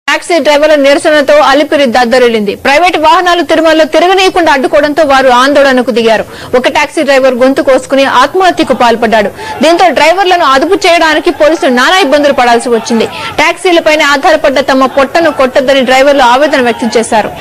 Taxi డ్రైవర్ల నిరసనతో Alipiri దద్దరిల్లింది. Private వాహనాలు తిరుమలలో తిరగనీయకుండా అడ్డుకోవడంతో వారు ఆందోళనకు దిగారు. ఒక టాక్సీ డ్రైవర్ గొంతు కోసుకుని ఆత్మహత్యకు పాల్పడ్డాడు. దీంతో డ్రైవర్లను అదుపు చేయడానికి పోలీసులు నానా ఇబ్బందులు పడాల్సి వచ్చింది. టాక్సీలపైనే ఆధారపడ్డ తమ పొట్టను కొట్టొద్దని డ్రైవర్లు ఆవేదన వ్యక్తం చేశారు.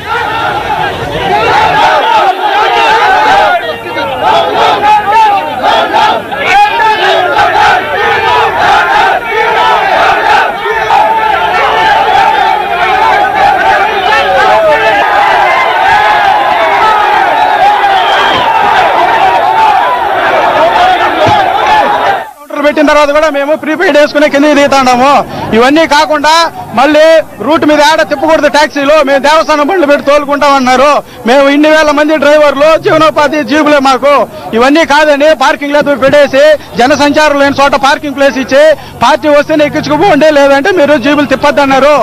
పెట్టిన తర్వాత కూడా మేము ప్రీపెయిడ్ వేసుకునే కింద దిగుతాము. ఇవన్నీ కాకుండా మళ్ళీ రూట్ మీద ఆడ తిప్పకూడదు టాక్సీలు, మేము దేవస్థానం బండ్లు పెట్టి తోలుకుంటామన్నారు. మేము ఇన్ని వేల మంది డ్రైవర్లు జీవనోపాధి జీబులే మాకు. ఇవన్నీ కాదని పార్కింగ్ లో పెట్టేసి జనసంచారం లేని చోట పార్కింగ్ ప్లేస్ ఇచ్చి పార్టీ వస్తేనే ఎక్కించుకుపోండి, లేదంటే మీరు జీబులు తిప్పద్దన్నారు.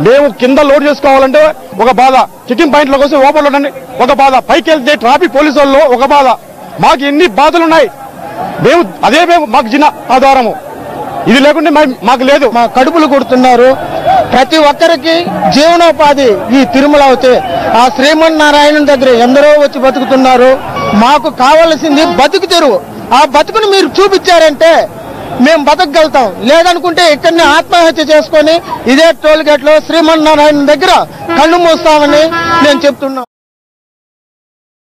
మేము కింద లోడ్ చేసుకోవాలంటే ఒక బాధ, చెకింగ్ పాయింట్ లో కోసం ఓపెన్ ఉండండి ఒక బాధ, పైకి వెళ్తే ట్రాఫిక్ పోలీసు వాళ్ళు ఒక బాధ. మాకు ఎన్ని బాధలున్నాయి. మేము మాకు చిన్న ఆధారము, ఇది లేకుంటే మాకు లేదు. మా కడుపులు కొడుతున్నారు. ప్రతి ఒక్కరికి జీవనోపాధి ఈ తిరుమల అవుతే ఆ శ్రీమన్నారాయణ దగ్గర ఎందరో వచ్చి బతుకుతున్నారు. మాకు కావాల్సింది బతుకు తెరువు. ఆ బతుకును మీరు చూపించారంటే మేము బతకగలుగుతాం. లేదనుకుంటే ఇక్కడనే ఆత్మహత్య చేసుకొని ఇదే టోల్ గేట్ లో శ్రీమన్నారాయణ దగ్గర కళ్ళు మూస్తామని నేను చెప్తున్నా.